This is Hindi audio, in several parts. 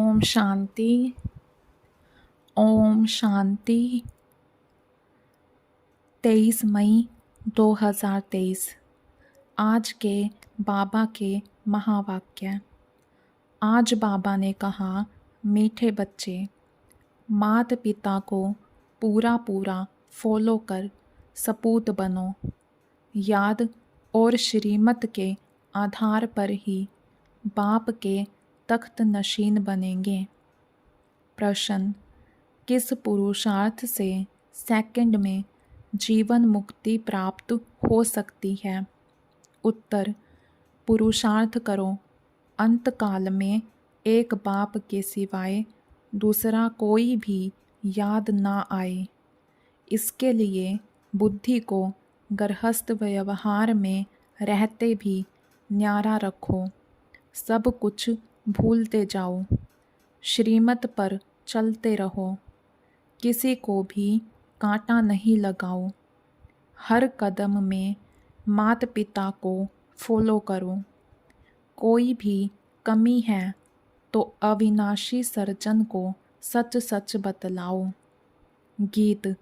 ओम शांति। ओम शांति। 23 मई 2023। आज के बाबा के महावाक्य। आज बाबा ने कहा, मीठे बच्चे, माता पिता को पूरा पूरा फॉलो कर सपूत बनो। याद और श्रीमत के आधार पर ही बाप के तख्त नशीन बनेंगे। प्रश्न, किस पुरुषार्थ से सेकंड में जीवन मुक्ति प्राप्त हो सकती है? उत्तर, पुरुषार्थ करो, अंतकाल में एक बाप के सिवाय दूसरा कोई भी याद ना आए। इसके लिए बुद्धि को गृहस्थ व्यवहार में रहते भी न्यारा रखो। सब कुछ भूलते जाओ, श्रीमत पर चलते रहो, किसी को भी कांटा नहीं लगाओ। हर कदम में माता पिता को फॉलो करो। कोई भी कमी है तो अविनाशी सर्जन को सच सच बतलाओ। गीत,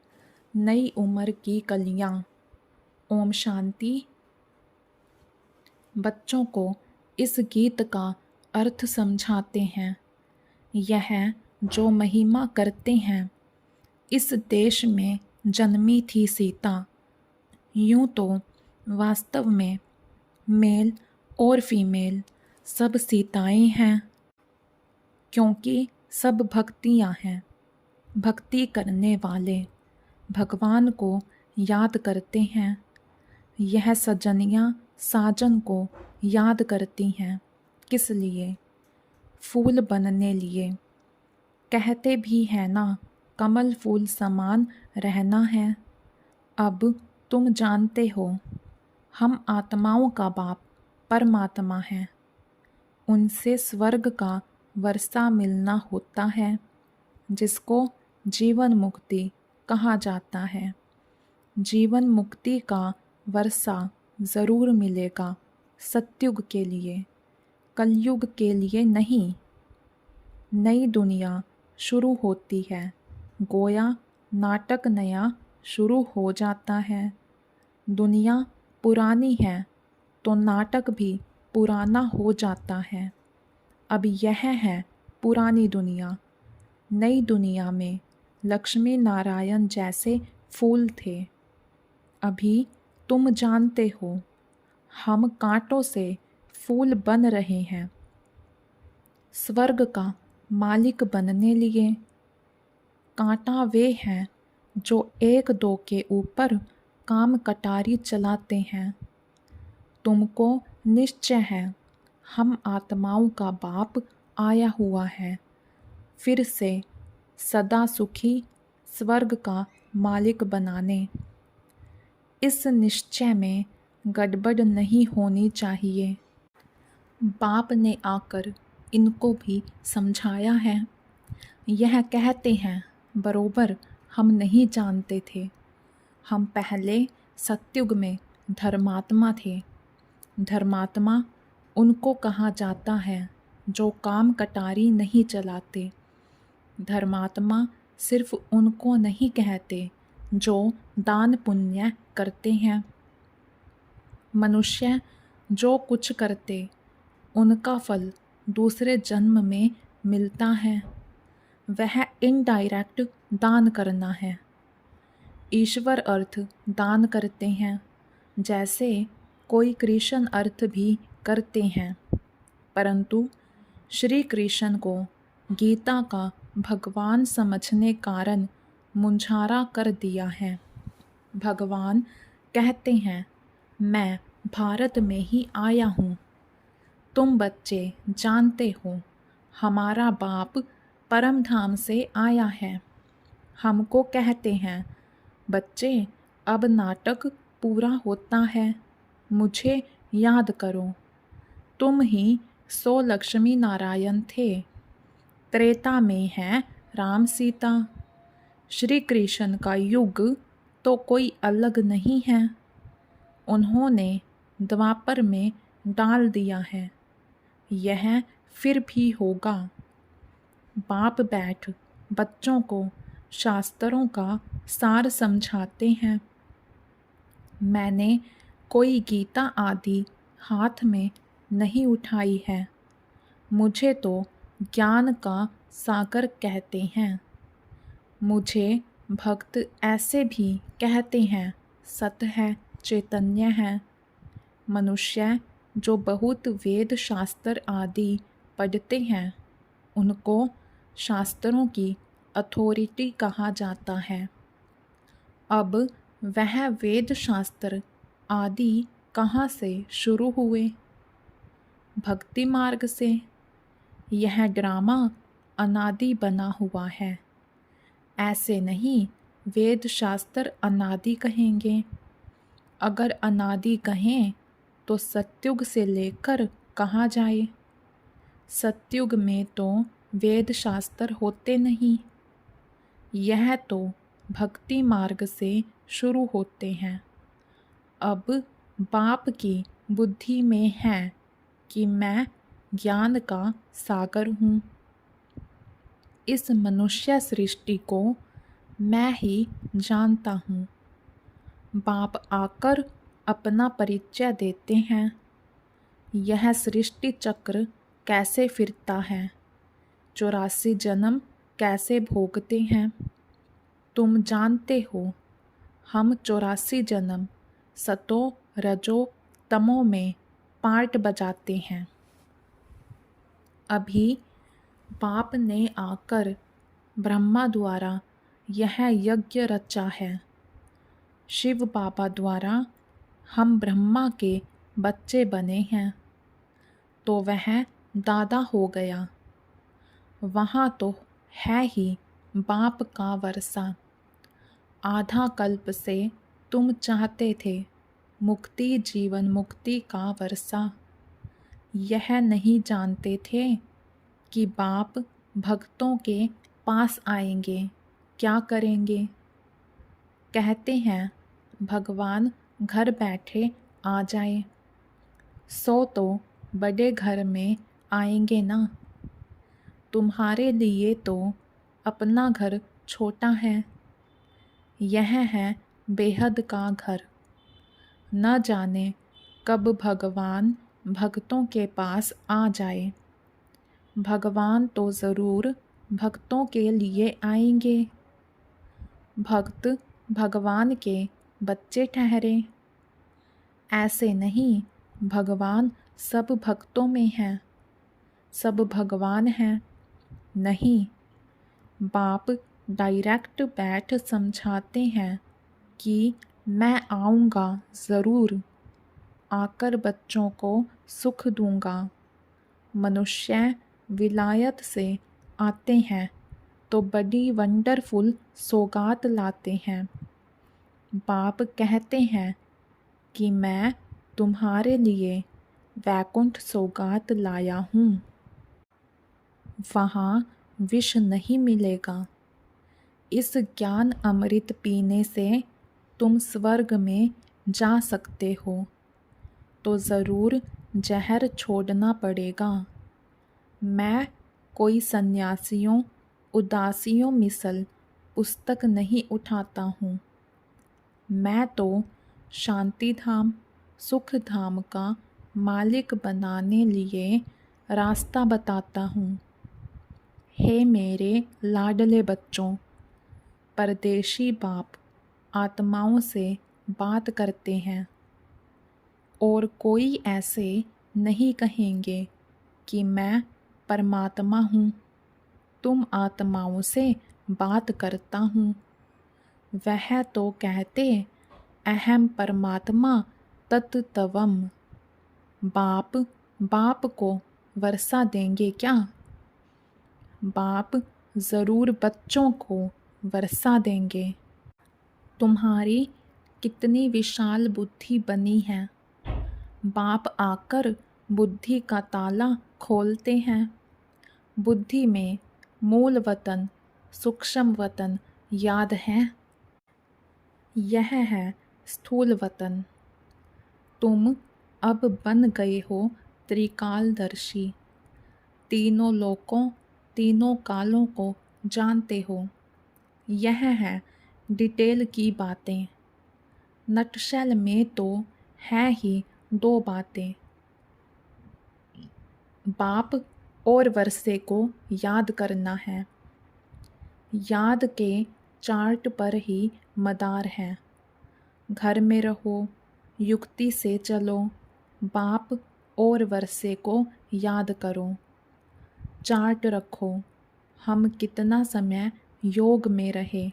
नई उम्र की कलियां। ओम शांति। बच्चों को इस गीत का अर्थ समझाते हैं। यह जो महिमा करते हैं, इस देश में जन्मी थी सीता। यूं तो वास्तव में मेल और फीमेल सब सीताएं हैं, क्योंकि सब भक्तियां हैं। भक्ति करने वाले भगवान को याद करते हैं। यह सजनियां साजन को याद करती हैं। किस लिए? फूल बनने लिए। कहते भी है ना, कमल फूल समान रहना है। अब तुम जानते हो, हम आत्माओं का बाप परमात्मा है। उनसे स्वर्ग का वर्षा मिलना होता है, जिसको जीवन मुक्ति कहा जाता है। जीवन मुक्ति का वर्षा ज़रूर मिलेगा, सतयुग के लिए, कलयुग के लिए नहीं। नई दुनिया शुरू होती है, गोया नाटक नया शुरू हो जाता है। दुनिया पुरानी है तो नाटक भी पुराना हो जाता है। अब यह है पुरानी दुनिया। नई दुनिया में लक्ष्मी नारायण जैसे फूल थे। अभी तुम जानते हो, हम कांटों से फूल बन रहे हैं, स्वर्ग का मालिक बनने लिए। कांटा वे हैं जो एक दो के ऊपर काम कटारी चलाते हैं। तुमको निश्चय है, हम आत्माओं का बाप आया हुआ है, फिर से सदा सुखी स्वर्ग का मालिक बनाने। इस निश्चय में गड़बड़ नहीं होनी चाहिए। बाप ने आकर इनको भी समझाया है। यह कहते हैं, बरोबर हम नहीं जानते थे। हम पहले सतयुग में धर्मात्मा थे। धर्मात्मा उनको कहा जाता है जो काम कटारी नहीं चलाते। धर्मात्मा सिर्फ उनको नहीं कहते जो दान पुण्य करते हैं। मनुष्य जो कुछ करते, उनका फल दूसरे जन्म में मिलता है। वह इनडायरेक्ट दान करना है। ईश्वर अर्थ दान करते हैं, जैसे कोई कृष्ण अर्थ भी करते हैं। परंतु श्री कृष्ण को गीता का भगवान समझने कारण मुंझारा कर दिया है। भगवान कहते हैं, मैं भारत में ही आया हूँ। तुम बच्चे जानते हो, हमारा बाप परम धाम से आया है। हमको कहते हैं, बच्चे अब नाटक पूरा होता है, मुझे याद करो। तुम ही 100 लक्ष्मी नारायण थे। त्रेता में है राम सीता। श्री कृष्ण का युग तो कोई अलग नहीं है। उन्होंने द्वापर में डाल दिया है। यह फिर भी होगा। बाप बैठ बच्चों को शास्त्रों का सार समझाते हैं। मैंने कोई गीता आदि हाथ में नहीं उठाई है। मुझे तो ज्ञान का सागर कहते हैं। मुझे भक्त ऐसे भी कहते हैं, सत है, चैतन्य है। मनुष्य जो बहुत वेद शास्त्र आदि पढ़ते हैं, उनको शास्त्रों की अथॉरिटी कहा जाता है। अब वह वेद शास्त्र आदि कहाँ से शुरू हुए? भक्ति मार्ग से। यह ड्रामा अनादि बना हुआ है। ऐसे नहीं वेद शास्त्र अनादि कहेंगे। अगर अनादि कहें तो सत्युग से लेकर कहाँ जाए? सत्युग में तो वेद शास्त्र होते नहीं। यह तो भक्ति मार्ग से शुरू होते हैं। अब बाप की बुद्धि में है कि मैं ज्ञान का सागर हूँ। इस मनुष्य सृष्टि को मैं ही जानता हूँ। बाप आकर अपना परिचय देते हैं। यह सृष्टि चक्र कैसे फिरता है, 84 जन्म कैसे भोगते हैं, तुम जानते हो। हम 84 जन्म सतो रजो तमो में पार्ट बजाते हैं। अभी बाप ने आकर ब्रह्मा द्वारा यह यज्ञ रचा है। शिव बाबा द्वारा हम ब्रह्मा के बच्चे बने हैं, तो वह दादा हो गया। वहाँ तो है ही बाप का वर्षा। आधा कल्प से तुम चाहते थे मुक्ति, जीवन मुक्ति का वर्षा। यह नहीं जानते थे कि बाप भक्तों के पास आएंगे, क्या करेंगे। कहते हैं भगवान घर बैठे आ जाए, सो तो बड़े घर में आएंगे ना। तुम्हारे लिए तो अपना घर छोटा है। यह है बेहद का घर। न जाने कब भगवान भक्तों के पास आ जाए। भगवान तो ज़रूर भक्तों के लिए आएंगे। भक्त भगवान के बच्चे ठहरे। ऐसे नहीं भगवान सब भक्तों में हैं, सब भगवान हैं। नहीं, बाप डायरेक्ट बैठ समझाते हैं कि मैं आऊँगा ज़रूर, आकर बच्चों को सुख दूँगा। मनुष्य विलायत से आते हैं तो बड़ी वंडरफुल सौगात लाते हैं। बाप कहते हैं कि मैं तुम्हारे लिए वैकुंठ सौगात लाया हूँ। वहाँ विष नहीं मिलेगा। इस ज्ञान अमृत पीने से तुम स्वर्ग में जा सकते हो, तो ज़रूर जहर छोड़ना पड़ेगा। मैं कोई सन्यासियों उदासियों मिसल पुस्तक नहीं उठाता हूँ। मैं तो शांति धाम, सुख धाम का मालिक बनाने लिए रास्ता बताता हूँ। हे मेरे लाडले बच्चों, परदेशी बाप आत्माओं से बात करते हैं और कोई ऐसे नहीं कहेंगे कि मैं परमात्मा हूँ, तुम आत्माओं से बात करता हूँ। वह तो कहते अहम परमात्मा तत्तवम। बाप बाप को वर्षा देंगे क्या? बाप ज़रूर बच्चों को वर्षा देंगे। तुम्हारी कितनी विशाल बुद्धि बनी है। बाप आकर बुद्धि का ताला खोलते हैं। बुद्धि में मूल वतन, सूक्ष्म वतन याद है? यह है स्थूल वतन। तुम अब बन गए हो त्रिकालदर्शी। तीनों लोकों, तीनों कालों को जानते हो। यह है डिटेल की बातें। नटशेल में तो है ही दो बातें। बाप और वर्षे को याद करना है। याद के चार्ट पर ही मदार है। घर में रहो, युक्ति से चलो, बाप और वर्षे को याद करो। चार्ट रखो, हम कितना समय योग में रहे।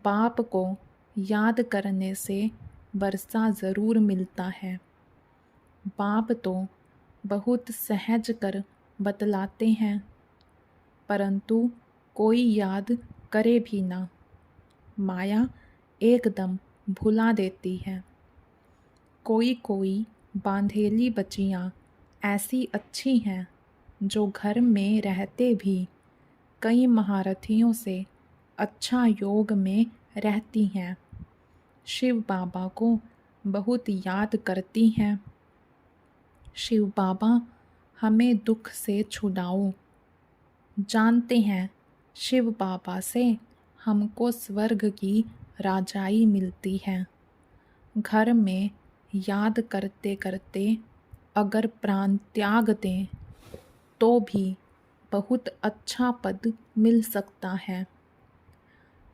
बाप को याद करने से वर्षा ज़रूर मिलता है। बाप तो बहुत सहज कर बतलाते हैं, परंतु कोई याद करे भी ना, माया एकदम भुला देती है। कोई कोई बांधेली बच्चियाँ ऐसी अच्छी हैं जो घर में रहते भी कई महारथियों से अच्छा योग में रहती हैं। शिव बाबा को बहुत याद करती हैं। शिव बाबा हमें दुख से छुड़ाओ। जानते हैं शिव बाबा से हमको स्वर्ग की राजाई मिलती है। घर में याद करते करते अगर प्राण त्याग दें तो भी बहुत अच्छा पद मिल सकता है।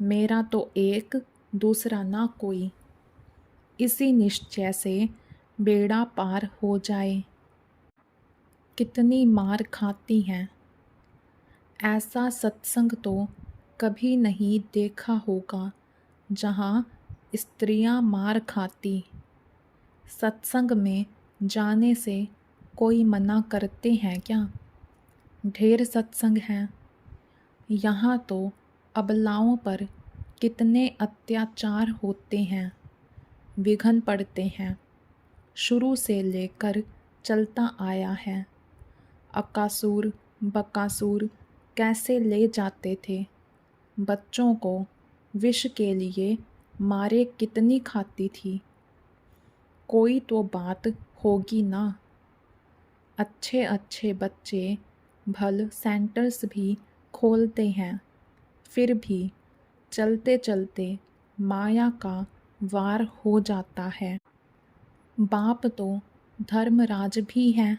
मेरा तो एक, दूसरा ना कोई। इसी निश्चय से बेड़ा पार हो जाए। कितनी मार खाती हैं। ऐसा सत्संग तो कभी नहीं देखा होगा जहाँ स्त्रियां मार खाती। सत्संग में जाने से कोई मना करते हैं क्या? ढेर सत्संग हैं। यहाँ तो अबलाओं पर कितने अत्याचार होते हैं, विघन पड़ते हैं। शुरू से लेकर चलता आया है। अकासुर बकासुर कैसे ले जाते थे। बच्चों को विष के लिए मारे कितनी खाती थी। कोई तो बात होगी ना। अच्छे अच्छे बच्चे भल सेंटर्स भी खोलते हैं, फिर भी चलते चलते माया का वार हो जाता है। बाप तो धर्मराज भी हैं।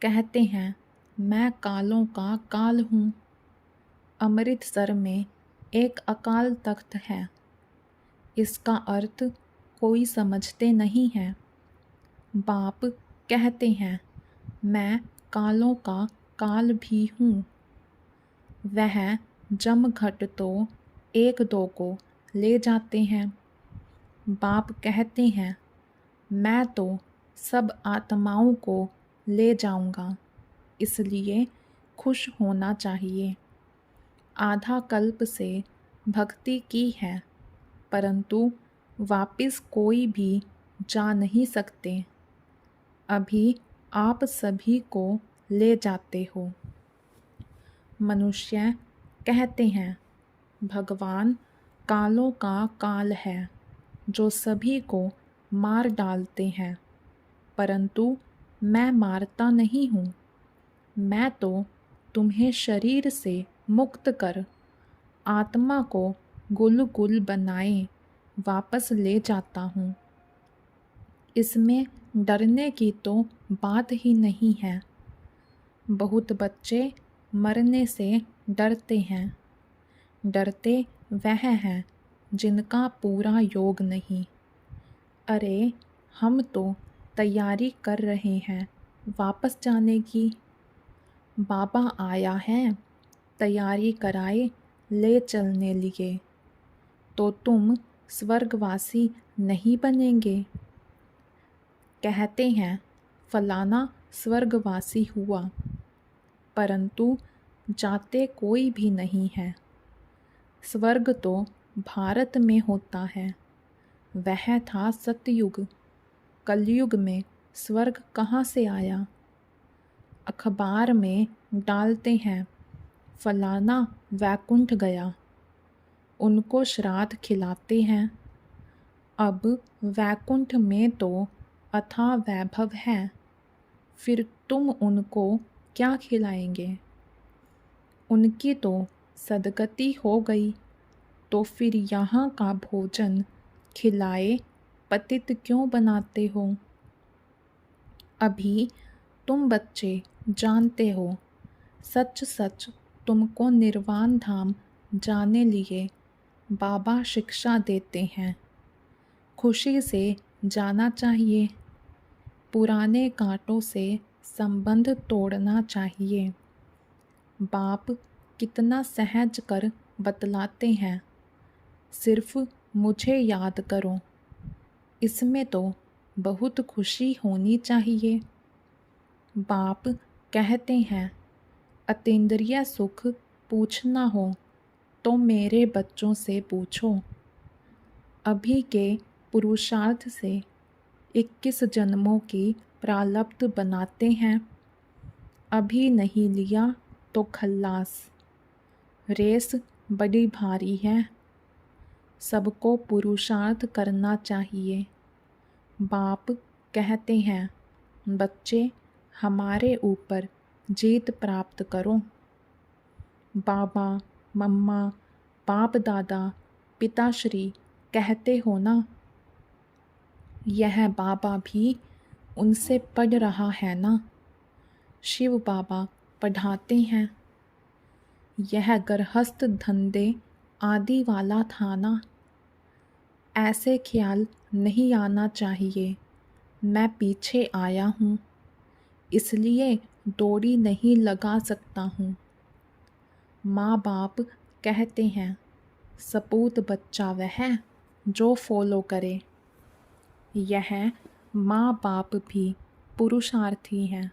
कहते हैं मैं कालों का काल हूँ। अमृतसर में एक अकाल तख्त है। इसका अर्थ कोई समझते नहीं है। बाप कहते हैं मैं कालों का काल भी हूँ। वह जमघट तो एक दो को ले जाते हैं। बाप कहते हैं मैं तो सब आत्माओं को ले जाऊंगा, इसलिए खुश होना चाहिए। आधा कल्प से भक्ति की है, परंतु वापिस कोई भी जा नहीं सकते। अभी आप सभी को ले जाते हो। मनुष्य कहते हैं भगवान कालों का काल है जो सभी को मार डालते हैं, परंतु मैं मारता नहीं हूँ। मैं तो तुम्हें शरीर से मुक्त कर आत्मा को गुल गुल बनाए वापस ले जाता हूँ। इसमें डरने की तो बात ही नहीं है। बहुत बच्चे मरने से डरते हैं। डरते वह हैं जिनका पूरा योग नहीं। अरे हम तो तैयारी कर रहे हैं वापस जाने की। बाबा आया है तैयारी कराए ले चलने लिए। तो तुम स्वर्गवासी नहीं बनेंगे। कहते हैं फलाना स्वर्गवासी हुआ, परंतु जाते कोई भी नहीं है। स्वर्ग तो भारत में होता है। वह था सतयुग। कलयुग में स्वर्ग कहाँ से आया? अखबार में डालते हैं फलाना वैकुंठ गया, उनको श्राद्ध खिलाते हैं। अब वैकुंठ में तो अथाह वैभव है, फिर तुम उनको क्या खिलाएंगे? उनकी तो सदगति हो गई, तो फिर यहाँ का भोजन खिलाए पतित क्यों बनाते हो? अभी तुम बच्चे जानते हो, सच सच तुमको निर्वाण धाम जाने लिए बाबा शिक्षा देते हैं। खुशी से जाना चाहिए, पुराने कांटों से संबंध तोड़ना चाहिए। बाप कितना सहज कर बतलाते हैं, सिर्फ मुझे याद करो। इसमें तो बहुत खुशी होनी चाहिए। बाप कहते हैं, अतीन्द्रिय सुख पूछना हो तो मेरे बच्चों से पूछो। अभी के पुरुषार्थ से 21 जन्मों की प्रारब्ध बनाते हैं। अभी नहीं लिया तो खल्लास। रेस बड़ी भारी है, सबको पुरुषार्थ करना चाहिए। बाप कहते हैं, बच्चे हमारे ऊपर जीत प्राप्त करो। बाबा मम्मा बाप दादा पिताश्री कहते हो ना, यह बाबा भी उनसे पढ़ रहा है ना। शिव बाबा पढ़ाते हैं, यह गृहस्थ धंधे आदि वाला था ना। ऐसे ख्याल नहीं आना चाहिए मैं पीछे आया हूँ, इसलिए डोरी नहीं लगा सकता हूँ। माँ बाप कहते हैं, सपूत बच्चा वह जो फॉलो करे। यह माँ बाप भी पुरुषार्थी हैं।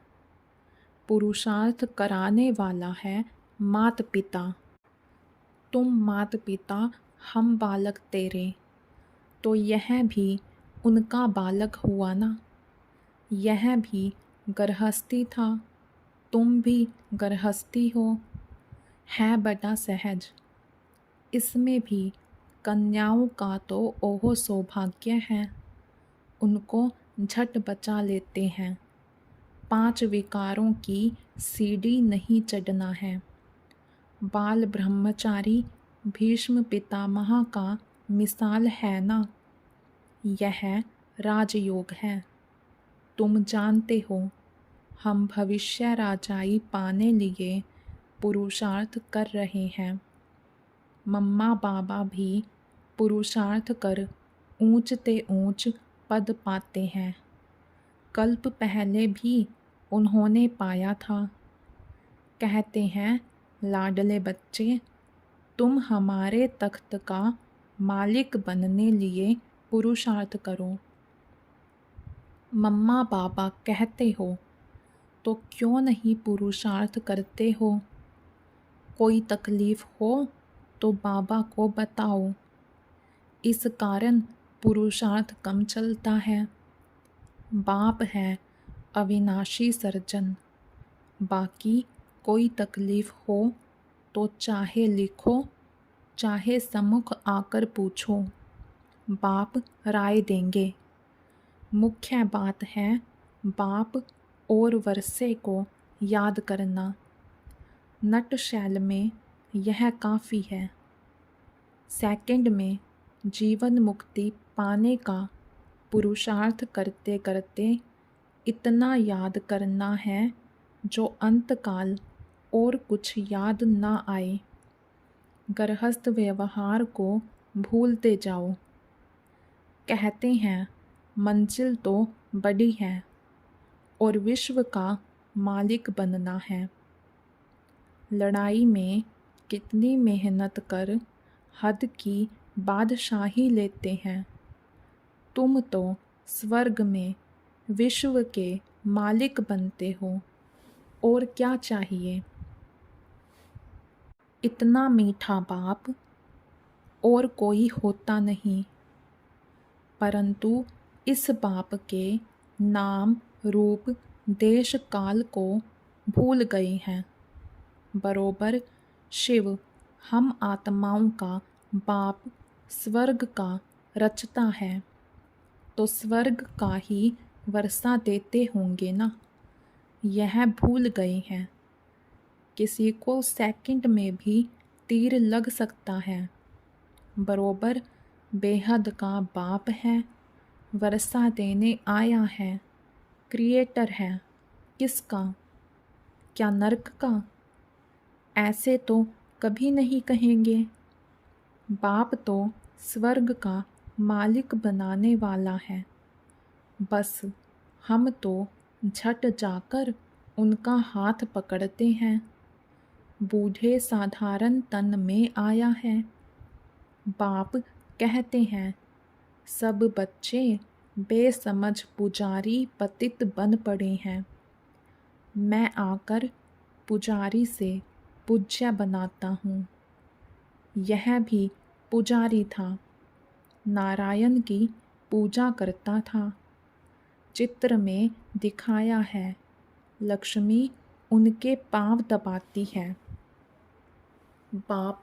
पुरुषार्थ कराने वाला है मात पिता। तुम मात पिता, हम बालक तेरे, तो यह भी उनका बालक हुआ ना। यह भी गृहस्थी था, तुम भी गृहस्थी हो, है बड़ा सहज। इसमें भी कन्याओं का तो ओहो सौभाग्य है, उनको झट बचा लेते हैं। 5 विकारों की सीढ़ी नहीं चढ़ना है। बाल ब्रह्मचारी भीष्म पितामह का मिसाल है ना। यह राजयोग है। तुम जानते हो, हम भविष्य राजाई पाने लिए पुरुषार्थ कर रहे हैं। मम्मा बाबा भी पुरुषार्थ कर ऊंचते ऊंच पद पाते हैं। कल्प पहले भी उन्होंने पाया था। कहते हैं, लाडले बच्चे, तुम हमारे तख्त का मालिक बनने लिए पुरुषार्थ करो। मम्मा बाबा कहते हो तो क्यों नहीं पुरुषार्थ करते हो? कोई तकलीफ हो तो बाबा को बताओ। इस कारण पुरुषार्थ कम चलता है। बाप है अविनाशी सर्जन। बाकी कोई तकलीफ हो तो चाहे लिखो, चाहे सम्मुख आकर पूछो, बाप राय देंगे। मुख्य बात है बाप और वर्षे को याद करना। नटशैल में यह काफ़ी है। सेकंड में जीवन मुक्ति पाने का पुरुषार्थ करते करते इतना याद करना है जो अंतकाल और कुछ याद ना आए। गृहस्थ व्यवहार को भूलते जाओ। कहते हैं, मंजिल तो बड़ी है और विश्व का मालिक बनना है। लड़ाई में कितनी मेहनत कर हद की बादशाही लेते हैं। तुम तो स्वर्ग में विश्व के मालिक बनते हो, और क्या चाहिए? इतना मीठा बाप और कोई होता नहीं, परंतु इस बाप के नाम रूप देश काल को भूल गए हैं। बरोबर शिव हम आत्माओं का बाप स्वर्ग का रचता है, तो स्वर्ग का ही वर्षा देते होंगे ना। यह भूल गए हैं। किसी को सेकंड में भी तीर लग सकता है। बरोबर बेहद का बाप है, वर्षा देने आया है, क्रिएटर है। किसका? क्या नर्क का? ऐसे तो कभी नहीं कहेंगे। बाप तो स्वर्ग का मालिक बनाने वाला है। बस हम तो झट जाकर उनका हाथ पकड़ते हैं। बूढ़े साधारण तन में आया है। बाप कहते हैं, सब बच्चे बेसमझ पुजारी पतित बन पड़े हैं। मैं आकर पुजारी से पूज्य बनाता हूँ। यह भी पुजारी था, नारायण की पूजा करता था। चित्र में दिखाया है, लक्ष्मी उनके पांव दबाती है। बाप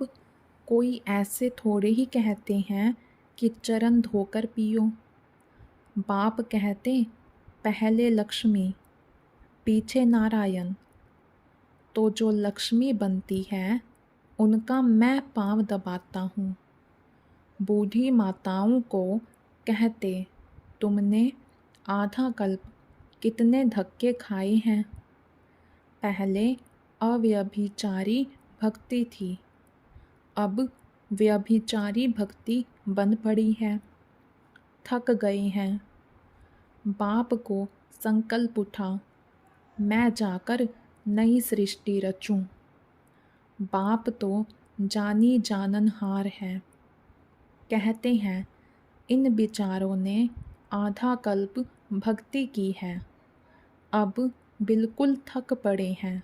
कोई ऐसे थोड़े ही कहते हैं कि चरण धोकर पियो। बाप कहते पहले लक्ष्मी, पीछे नारायण। तो जो लक्ष्मी बनती है उनका मैं पांव दबाता हूँ। बूढ़ी माताओं को कहते, तुमने आधा कल्प कितने धक्के खाए हैं। पहले अव्यभिचारी भक्ति थी, अब व्यभिचारी भक्ति बन पड़ी है। थक गए हैं। बाप को संकल्प उठा, मैं जाकर नई सृष्टि रचूं। बाप तो जानी जाननहार है। कहते हैं, इन विचारों ने आधा कल्प भक्ति की है, अब बिल्कुल थक पड़े हैं।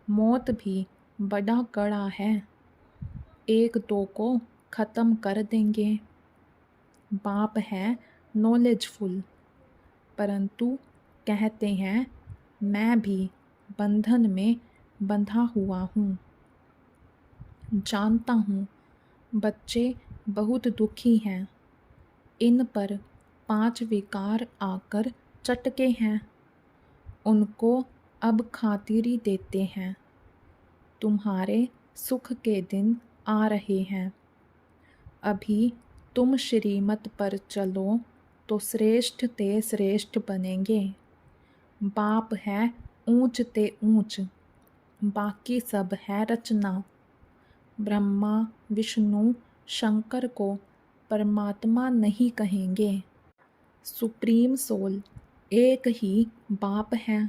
मौत भी बड़ा कड़ा है, एक दो को ख़त्म कर देंगे। बाप है नॉलेजफुल, परंतु कहते हैं मैं भी बंधन में बंधा हुआ हूँ। जानता हूँ बच्चे बहुत दुखी हैं, इन पर 5 विकार आकर चटके हैं। उनको अब खातिरी देते हैं। तुम्हारे सुख के दिन आ रहे हैं। अभी तुम श्रीमत पर चलो तो श्रेष्ठ ते श्रेष्ठ बनेंगे। बाप है ऊंच ते ऊंच, बाकी सब है रचना। ब्रह्मा विष्णु शंकर को परमात्मा नहीं कहेंगे। सुप्रीम सोल एक ही बाप है।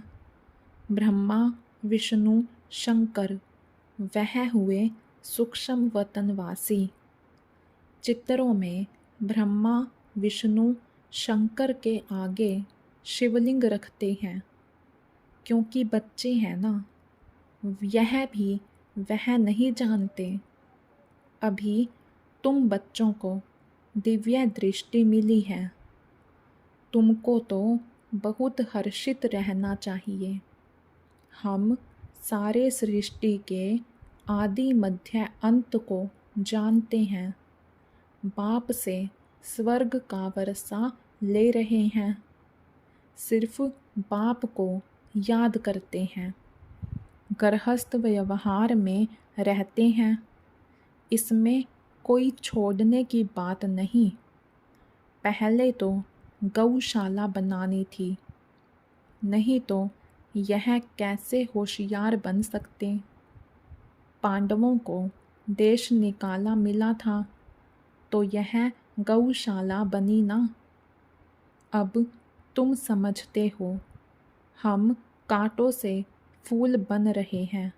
ब्रह्मा विष्णु शंकर वह हुए सूक्ष्म वतनवासी। चित्रों में ब्रह्मा विष्णु शंकर के आगे शिवलिंग रखते हैं, क्योंकि बच्चे हैं ना। यह भी वह नहीं जानते। अभी तुम बच्चों को दिव्य दृष्टि मिली है। तुमको तो बहुत हर्षित रहना चाहिए। हम सारे सृष्टि के आदि मध्य अंत को जानते हैं। बाप से स्वर्ग का वर्षा ले रहे हैं। सिर्फ बाप को याद करते हैं। गृहस्थ व्यवहार में रहते हैं। इसमें कोई छोड़ने की बात नहीं। पहले तो गौशाला बनानी थी, नहीं तो यह कैसे होशियार बन सकते। पांडवों को देश निकाला मिला था तो यह गौशाला बनी ना। अब तुम समझते हो, हम कांटों से फूल बन रहे हैं।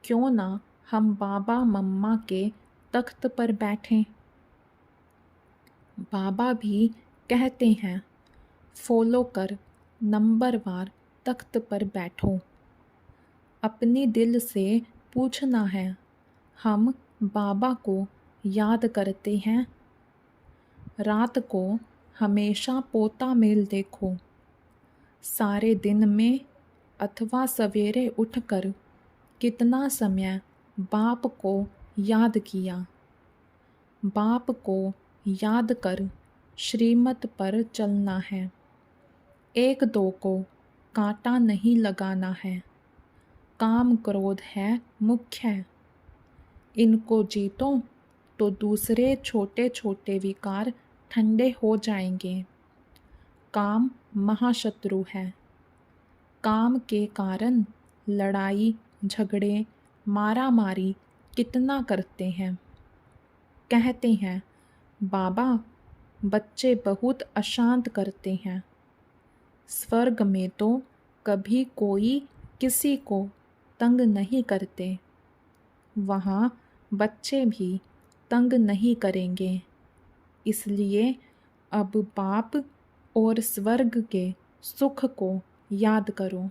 क्यों ना हम बाबा मम्मा के तख्त पर बैठें। बाबा भी कहते हैं, फॉलो कर नंबरवार तख्त पर बैठो। अपनी दिल से पूछना है, हम बाबा को याद करते हैं। रात को हमेशा पोता मेल देखो। सारे दिन में अथवा सवेरे उठकर कितना समय बाप को याद किया। बाप को याद कर श्रीमत पर चलना है। एक दो को कांटा नहीं लगाना है। काम क्रोध है मुख्य। इनको जीतो तो दूसरे छोटे छोटे विकार ठंडे हो जाएंगे। काम महाशत्रु है। काम के कारण लड़ाई झगड़े मारामारी कितना करते हैं। कहते हैं बाबा बच्चे बहुत अशांत करते हैं। स्वर्ग में तो कभी कोई किसी को तंग नहीं करते, वहाँ बच्चे भी तंग नहीं करेंगे। इसलिए अब बाप और स्वर्ग के सुख को याद करो।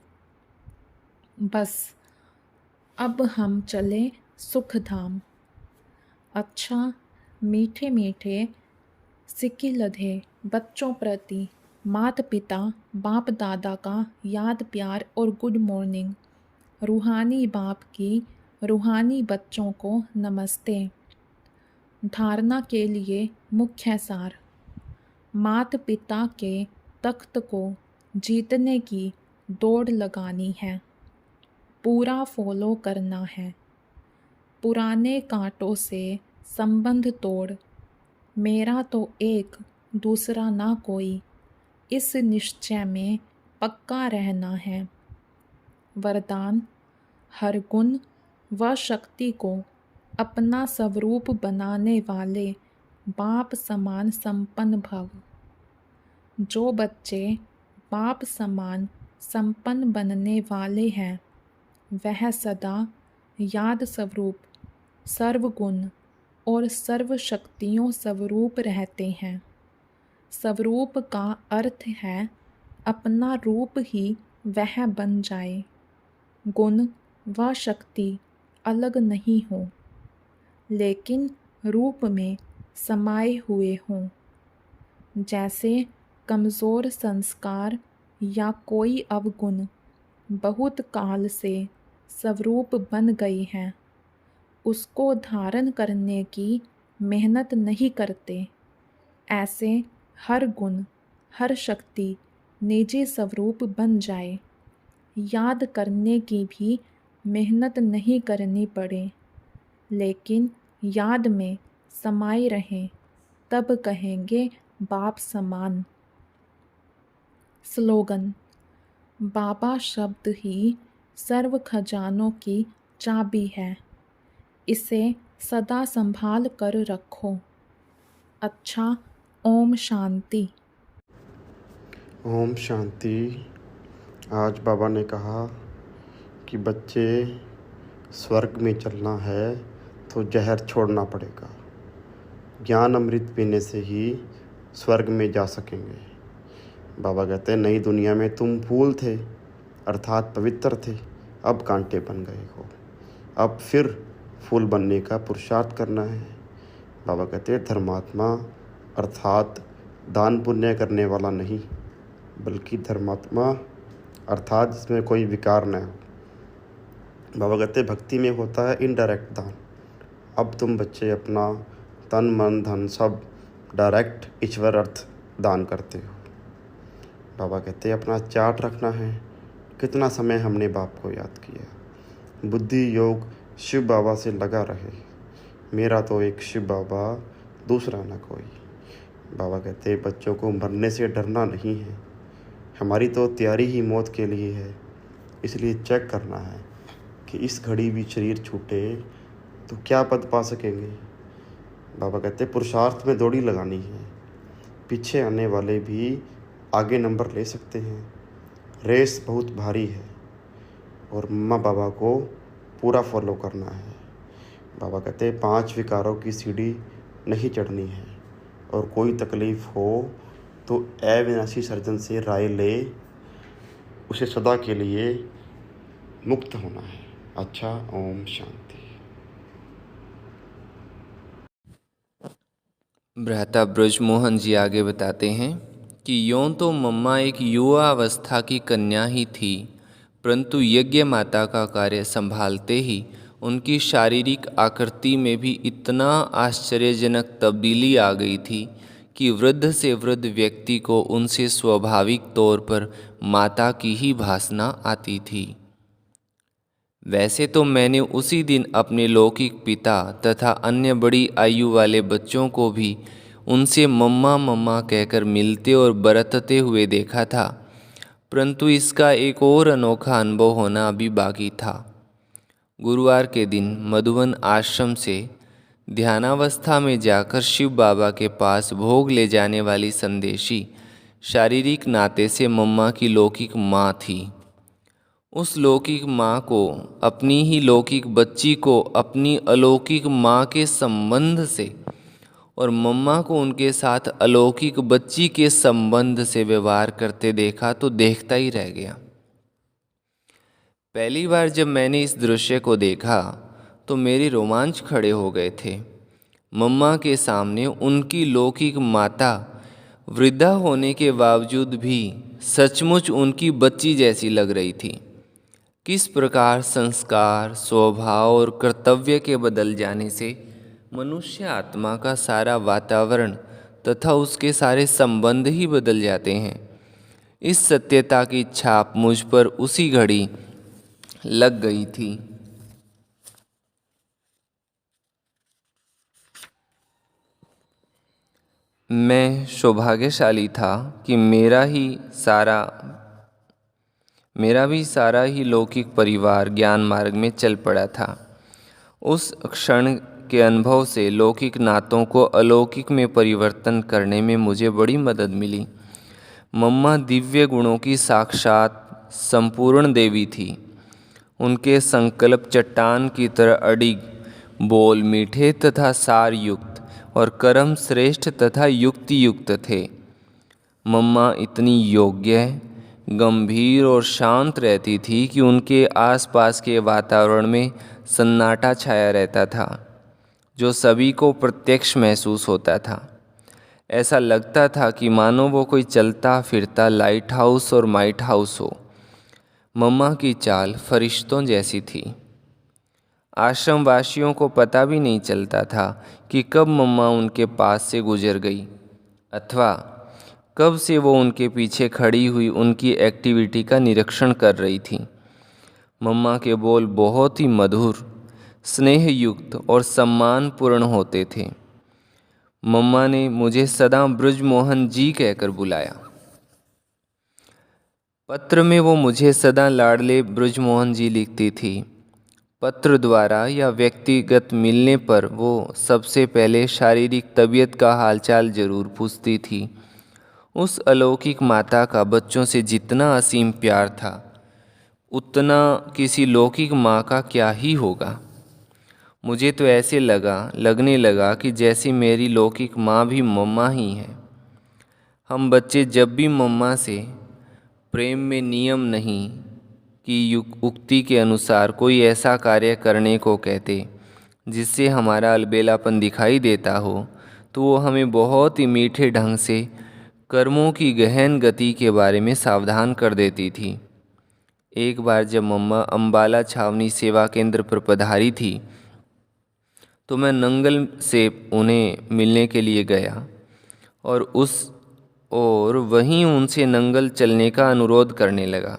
बस अब हम चले सुख धाम। अच्छा मीठे मीठे सिकिलधे बच्चों प्रति माता पिता बाप दादा का याद प्यार और गुड मॉर्निंग। रूहानी बाप की रूहानी बच्चों को नमस्ते। धारणा के लिए मुख्य सार। माता पिता के तख्त को जीतने की दौड़ लगानी है, पूरा फॉलो करना है। पुराने कांटों से संबंध तोड़, मेरा तो एक दूसरा ना कोई, इस निश्चय में पक्का रहना है। वरदान हर गुण व शक्ति को अपना स्वरूप बनाने वाले बाप समान संपन्न भव। जो बच्चे बाप समान संपन्न बनने वाले हैं वह सदा याद स्वरूप सर्वगुण और सर्व शक्तियों स्वरूप रहते हैं। स्वरूप का अर्थ है अपना रूप ही वह बन जाए, गुण व शक्ति अलग नहीं हो, लेकिन रूप में समाये हुए हों। जैसे कमज़ोर संस्कार या कोई अवगुण बहुत काल से स्वरूप बन गए हैं, उसको धारण करने की मेहनत नहीं करते। ऐसे हर गुण हर शक्ति निजी स्वरूप बन जाए, याद करने की भी मेहनत नहीं करनी पड़े, लेकिन याद में समाये रहें, तब कहेंगे बाप समान। स्लोगन बाबा शब्द ही सर्व खजानों की चाबी है, इसे सदा संभाल कर रखो। अच्छा ओम शांति। ओम शांति। आज बाबा ने कहा कि बच्चे स्वर्ग में चलना है तो जहर छोड़ना पड़ेगा। ज्ञान अमृत पीने से ही स्वर्ग में जा सकेंगे। बाबा कहते हैं नई दुनिया में तुम फूल थे अर्थात पवित्र थे, अब कांटे बन गए हो, अब फिर फूल बनने का पुरुषार्थ करना है। बाबा कहते हैं धर्मात्मा अर्थात दान पुण्य करने वाला नहीं, बल्कि धर्मात्मा अर्थात जिसमें कोई विकार न हो। बाबा कहते भक्ति में होता है इनडायरेक्ट दान। अब तुम बच्चे अपना तन मन धन सब डायरेक्ट ईश्वर अर्थ दान करते हो। बाबा कहते अपना चार्ट रखना है, कितना समय हमने बाप को याद किया। बुद्धि योग शिव बाबा से लगा रहे, मेरा तो एक शिव बाबा दूसरा ना कोई। बाबा कहते बच्चों को मरने से डरना नहीं है, हमारी तो तैयारी ही मौत के लिए है। इसलिए चेक करना है कि इस घड़ी भी शरीर छूटे तो क्या पद पा सकेंगे। बाबा कहते पुरुषार्थ में दौड़ी लगानी है, पीछे आने वाले भी आगे नंबर ले सकते हैं। रेस बहुत भारी है और मम्मा बाबा को पूरा फॉलो करना है। बाबा कहते 5 विकारों की सीढ़ी नहीं चढ़नी है, और कोई तकलीफ़ हो तो अविनाशी सर्जन से राय ले, उसे सदा के लिए मुक्त होना है। अच्छा ओम शांति। भ्राता ब्रजमोहन जी आगे बताते हैं कि यों तो मम्मा एक युवा अवस्था की कन्या ही थी, परंतु यज्ञ माता का कार्य संभालते ही उनकी शारीरिक आकृति में भी इतना आश्चर्यजनक तब्दीली आ गई थी कि वृद्ध से वृद्ध व्यक्ति को उनसे स्वाभाविक तौर पर माता की ही भासना आती थी। वैसे तो मैंने उसी दिन अपने लौकिक पिता तथा अन्य बड़ी आयु वाले बच्चों को भी उनसे मम्मा मम्मा कहकर मिलते और बरतते हुए देखा था, परंतु इसका एक और अनोखा अनुभव होना अभी बाकी था। गुरुवार के दिन मधुवन आश्रम से ध्यानावस्था में जाकर शिव बाबा के पास भोग ले जाने वाली संदेशी शारीरिक नाते से मम्मा की लौकिक माँ थी। उस लौकिक माँ को अपनी ही लौकिक बच्ची को अपनी अलौकिक माँ के संबंध से और मम्मा को उनके साथ अलौकिक बच्ची के संबंध से व्यवहार करते देखा तो देखता ही रह गया। पहली बार जब मैंने इस दृश्य को देखा तो मेरे रोमांच खड़े हो गए थे। मम्मा के सामने उनकी लौकिक माता वृद्धा होने के बावजूद भी सचमुच उनकी बच्ची जैसी लग रही थी। किस प्रकार संस्कार, स्वभाव और कर्तव्य के बदल जाने से मनुष्य आत्मा का सारा वातावरण तथा उसके सारे संबंध ही बदल जाते हैं, इस सत्यता की छाप मुझ पर उसी घड़ी लग गई थी। मैं सौभाग्यशाली था कि मेरा भी सारा ही लौकिक परिवार ज्ञान मार्ग में चल पड़ा था। उस क्षण के अनुभव से लौकिक नातों को अलौकिक में परिवर्तन करने में मुझे बड़ी मदद मिली। मम्मा दिव्य गुणों की साक्षात संपूर्ण देवी थी। उनके संकल्प चट्टान की तरह अडिग, बोल मीठे तथा सार युक्त और कर्म श्रेष्ठ तथा युक्ति युक्त थे। मम्मा इतनी योग्य, गंभीर और शांत रहती थी कि उनके आसपास के वातावरण में सन्नाटा छाया रहता था, जो सभी को प्रत्यक्ष महसूस होता था। ऐसा लगता था कि मानो वो कोई चलता फिरता लाइट हाउस और माइट हाउस हो। मम्मा की चाल फरिश्तों जैसी थी। आश्रम वासियों को पता भी नहीं चलता था कि कब मम्मा उनके पास से गुजर गई अथवा कब से वो उनके पीछे खड़ी हुई उनकी एक्टिविटी का निरीक्षण कर रही थी। मम्मा के बोल बहुत ही मधुर, स्नेहयुक्त और सम्मानपूर्ण होते थे। मम्मा ने मुझे सदा ब्रजमोहन जी कहकर बुलाया। पत्र में वो मुझे सदा लाडले ब्रजमोहन जी लिखती थी। पत्र द्वारा या व्यक्तिगत मिलने पर वो सबसे पहले शारीरिक तबीयत का हालचाल जरूर पूछती थी। उस अलौकिक माता का बच्चों से जितना असीम प्यार था, उतना किसी लौकिक माँ का क्या ही होगा। मुझे तो ऐसे लगने लगा कि जैसे मेरी लौकिक माँ भी मम्मा ही है। हम बच्चे जब भी मम्मा से प्रेम में नियम नहीं की उक्ति के अनुसार कोई ऐसा कार्य करने को कहते जिससे हमारा अलबेलापन दिखाई देता हो, तो वो हमें बहुत ही मीठे ढंग से कर्मों की गहन गति के बारे में सावधान कर देती थी। एक बार जब मम्मा अम्बाला छावनी सेवा केंद्र पर पधारी थी तो मैं नंगल से उन्हें मिलने के लिए गया और वहीं उनसे नंगल चलने का अनुरोध करने लगा।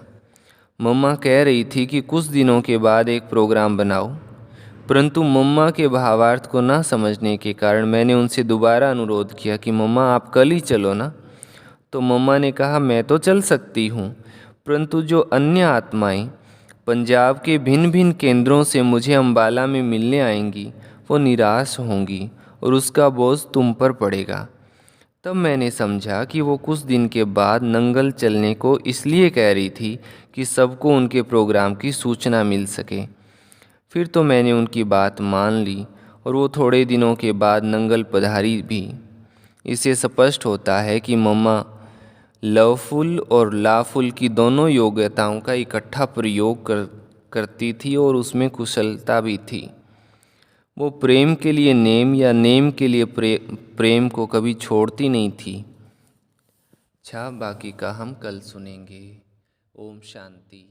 मम्मा कह रही थी कि कुछ दिनों के बाद एक प्रोग्राम बनाओ, परंतु मम्मा के भावार्थ को ना समझने के कारण मैंने उनसे दोबारा अनुरोध किया कि मम्मा आप कल ही चलो ना। तो मम्मा ने कहा मैं तो चल सकती हूँ, परंतु जो अन्य आत्माएं पंजाब के भिन्न भिन्न केंद्रों से मुझे अम्बाला में मिलने आएंगी वो निराश होंगी और उसका बोझ तुम पर पड़ेगा। तब मैंने समझा कि वो कुछ दिन के बाद नंगल चलने को इसलिए कह रही थी कि सबको उनके प्रोग्राम की सूचना मिल सके। फिर तो मैंने उनकी बात मान ली और वो थोड़े दिनों के बाद नंगल पधारी भी। इससे स्पष्ट होता है कि मम्मा लवफुल और लाफुल की दोनों योग्यताओं का इकट्ठा प्रयोग करती थी और उसमें कुशलता भी थी। वो प्रेम के लिए नेम या नेम के लिए प्रेम को कभी छोड़ती नहीं थी। बाकी का हम कल सुनेंगे। ओम शांति।